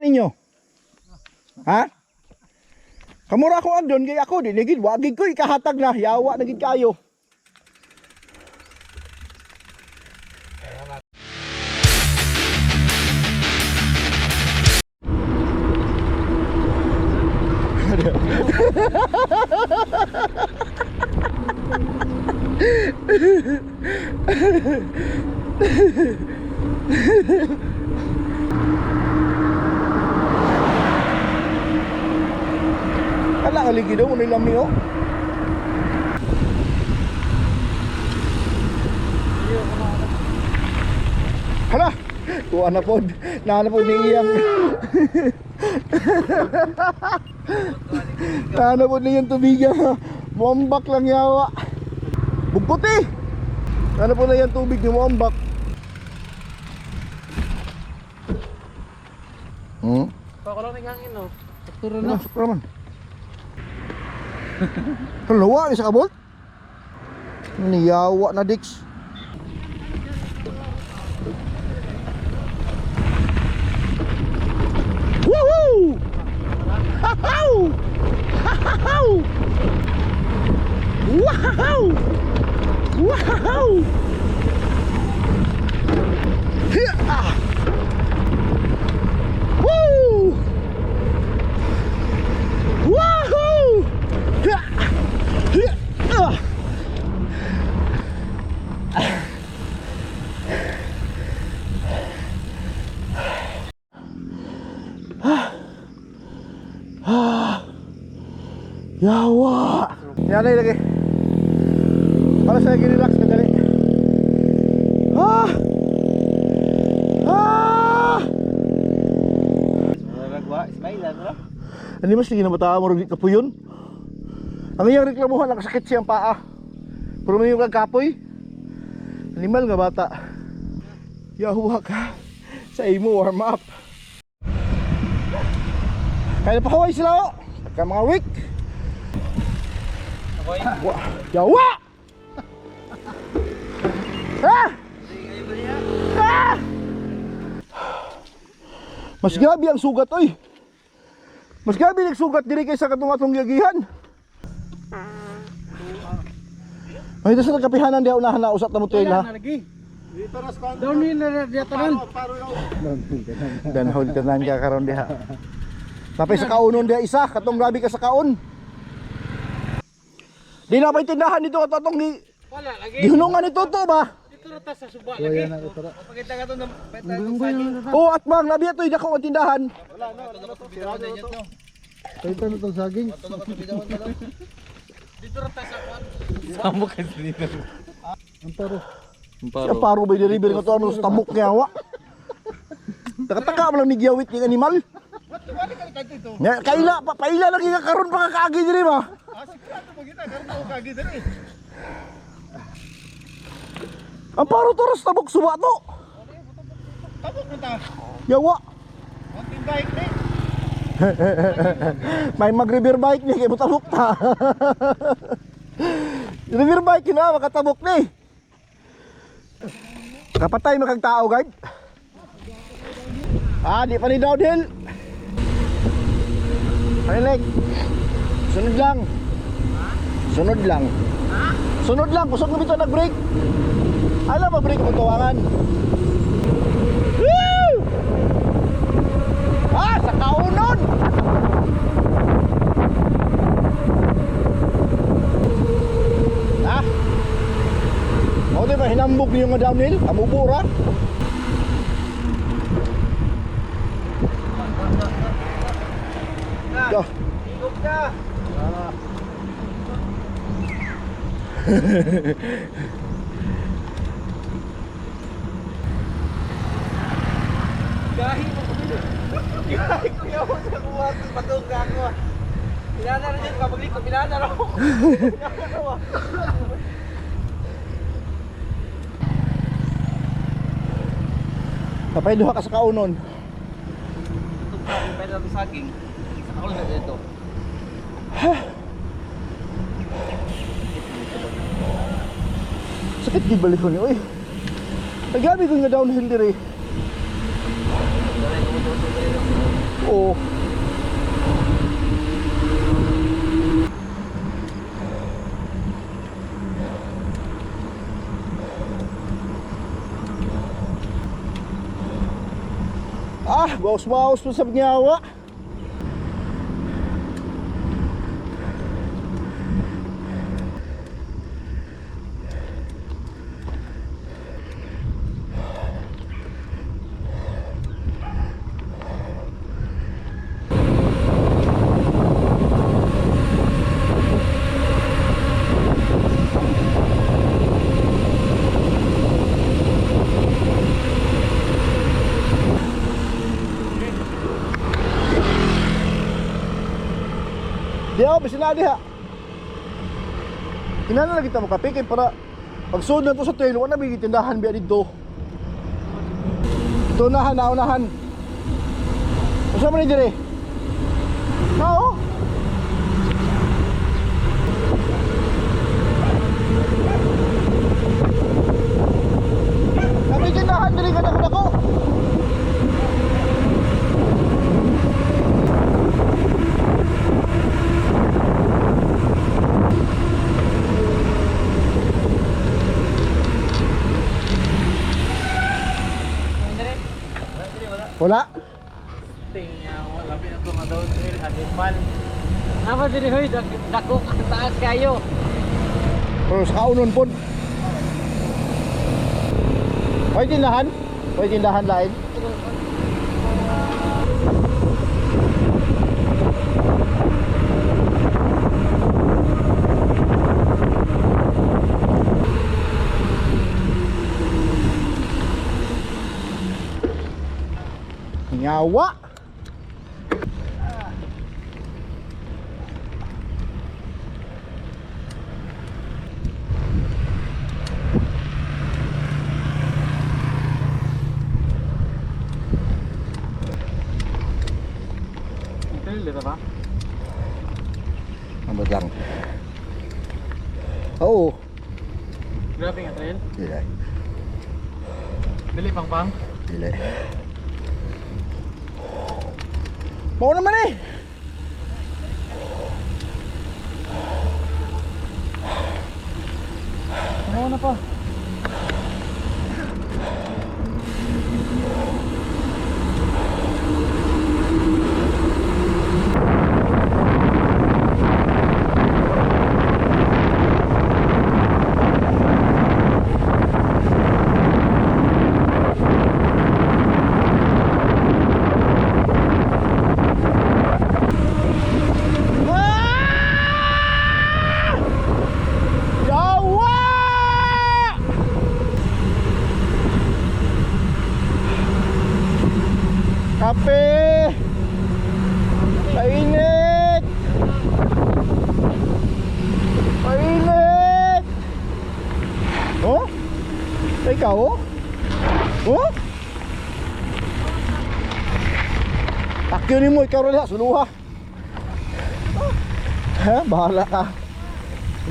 ninyo? Ha? Kamura ko andon kay ako di gid wagig ko ikahatag na yawa na gid kayo. Kala kaligi daw unay lami oh. Hala, tuwa na pod. Naana pod ni iyang. Naana pod ni iyang tubigan. Muambak lang yawa. Bugkot eh. Naana pod na iyang tubig ni muambak. Pakulong ng hangin no. Turo na. Turo man. Kalawa ni sa kabol. Niyawa na Dix. Woohoo! Hahaw! Hahaw! Wow! Wow! Ah! Woo! Woohoo! Yawa! Yan lagi. Para saya lagi relax na dali. Ano mas lagi na bata mo rin kapuyon? Ang iyang reklamuhan nakasakit siyang paa. Pero may yung kagkapoy. Animal nga bata. Yawa ka. Sa imo warm up. Kaya napahaway sila o. Pagka mga week. Yawa! Ha? Ha? Mas grabe ang sugat oy. Mas grabe nagsugat diri kaysa katong atong giyagihan. Ay dito sa kapihanan dia unahan na usat na mo tuig ha. Downhill na dia tanan. Dan hold tanan ka karon diha. Tapos sa kaunon dia isa, katong grabe ka sa kaon. Di na may tindahan dito at atong Wala lagi. gihunungan ni Toto ba? Dito ra ta sa suba lagi. Pagkita ka to ng petang. Oo at bang labi ito'y dako ang tindahan. Wala no. Kaya na itong saging. Dito ra ta sa kwan. Samo ka dito. Amparo. Amparo ba delivery ko to ano sa tamok niya wa? Taka-taka mo lang ni giyawit ng animal. Nga kaila paila lagi ka karon pa kaagi diri ba? Amparo to ras tabok suba to. Tabok na ta. Yawa. Mountain bike ni. May mag-river bike ni kay butabok ta. River bike na makatabok ni. Kapatay makag tao guard. Di pa ni downhill. Relax. Sunod lang. Sunod lang. Sunod lang, kusog mo ito nag-brake. Alam mo brake mo tawangan. Woo! Sa kaunon. O diba hinambog niyo nga downhill, amubura. Go. Igog ka. Gahi mo ko dito. Gahi ko yaw sa kuha sa patong gago. Pinana rin yun, kapag liko, pinana rin ako. Kapay duha ka sa kaunon. Ito pa, pwede natin saging. Sa kaulo na dito. Sakit di balik ko niyo eh. Nagabi ko nga downhill diri. Oo. Bawas-bawas po sa nyawa. Di ako, bisinadi ha. Kinala lagi kita makape kay para pagsunod na to sa trail, wala bigit tindahan biya dito. Ito unahan. Masa man ni dire? Nao? Kami tindahan diri kada ko. Wala. Tingnan mo, labi na ito nga daw trail, animal. Apa diri hoy, dako taas kayo. Pero sa kaunon po. Pwede tindahan lain. Nyawa. Trail dito ba? Ambot lang. Oo. Grabe nga trail. Bilay. Dili pang. Bilay. Mau naman eh. Ano na pa? Kape. Mainit. Mainit. Oh? Ikaw oh? Oh? Takyonin mo, ikaw rin ha, suluha. Ha? Bahala ka.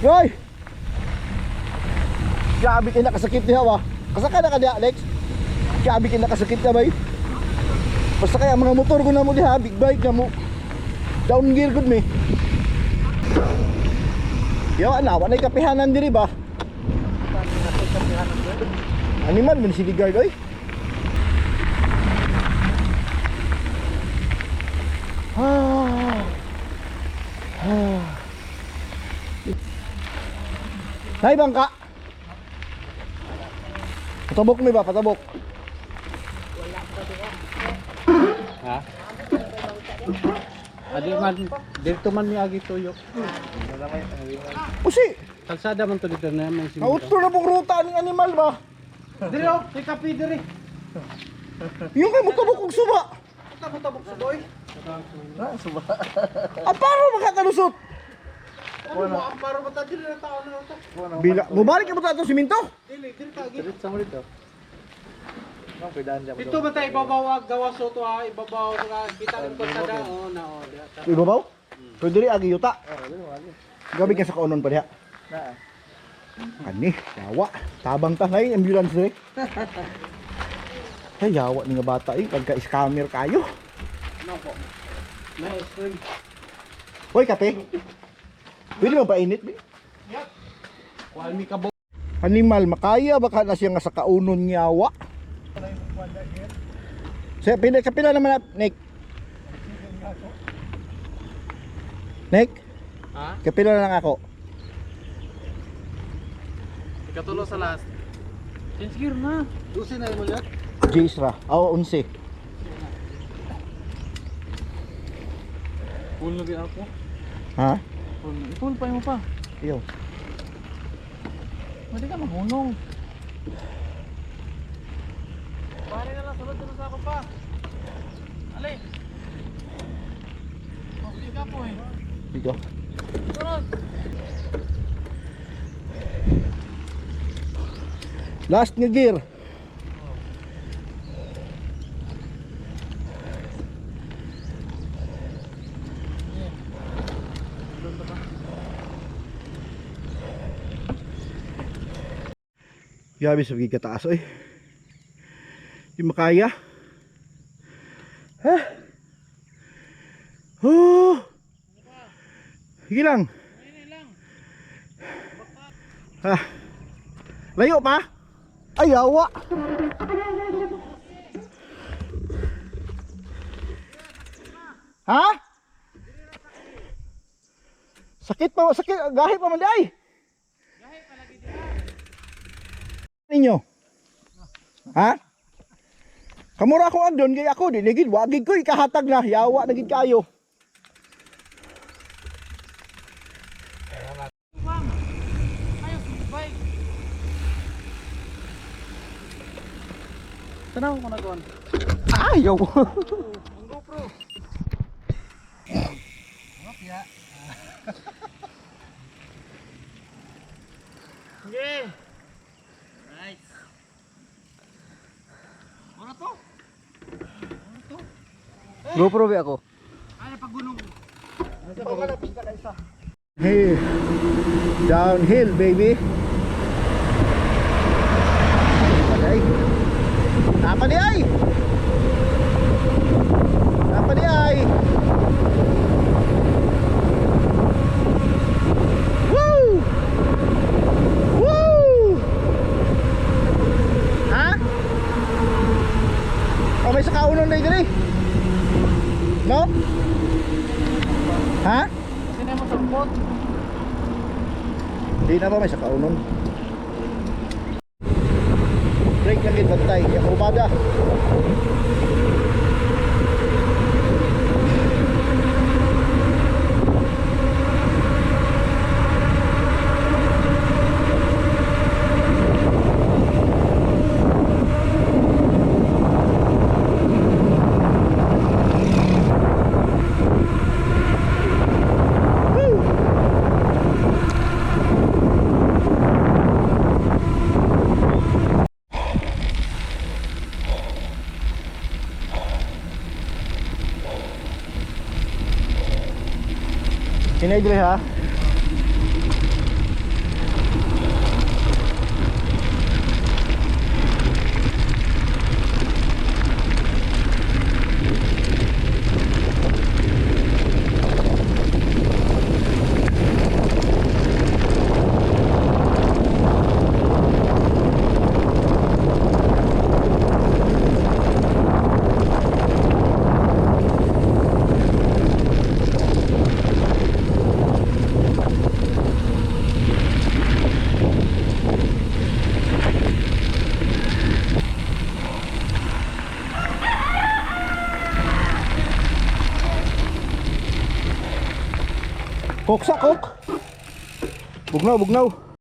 Goy! Grabe kayo nakasakit niya ba? Kasaka na ka niya, Alex? Grabe kayo nakasakit niya ba eh? Basta kaya mga motor ko na mo diha, big bike na mo. Down gear good me. Yawa na, wanay kapihanan diri ba? Animal man si guard oy. Nay bangka. Patabok mi ba, patabok. Ha? Adi man, dito man mi agi tuyok. Usi, Kalsada man to dito na may simento. nautro na pong ruta ng animal ba? Diri oh, kay kapi diri. Yung kay mutabok kong suba. Tabok sa boy. Suba. Paro makakalusot. Ano mo amparo ba ta diri na tao na to? Bila, mubalik ka ba ito siminto? Dili ka agi. Sa mo dito. Ang pwedaan dyan mo. Dito ba tayo ibabaw gawas so to ha, ibabaw ka kita ng kalsada oh na oh. Ibabaw? Pero diri agi yuta. Gabi ka sa kaunon pa diha. Na. Ani, yawa. Tabang ta ngay ambulance diri. Ay yawa ni nga bata eh pagka scammer kayo. Hoy, kape. Pwede mo pa init? Animal, makaya baka na siya nga sa kaunon nyawa. Siya, kapila naman na, Nick. Nick? Ha? Kapila na lang ako. Ikatulo sa last. Change gear na. 12 na yung ulit. Jisra. Oo, 11. Full na din ako. Ha? Full pa mo pa. Iyo. Pwede ka mahunong. Pare na lang, sunod na sa ako pa. Ali. Hindi ka po eh. Dito. Sunod. Last nga gear. Grabe sa gig kataas oy. Di makaya. Ha? Oh. Sige lang. Ha. Layo pa? Ay, awa. Ha? Sakit pa, sakit, gahi pa man di ay. Ninyo. Ha? Kamura ko andon kay ako di gid wagig ko ikahatag na yawa na gid kayo. Tanaw ko na doon. Ayaw. Ang GoPro. Mapya. Okay. Nice. Ano to? Ano to? GoPro ba ako? Ay, paggunong. Hey. Downhill baby. Ay. Apa di ay? Apa di ay? Woo! Woo! Ha? Oh, may sakaunon na dito. No? Ha? Kasi na mo sampot. Hindi na ba may sakaunon? Break lang din bantay, yung umada. Sinay ha. Kok sa kok. Bugnaw, bugnaw.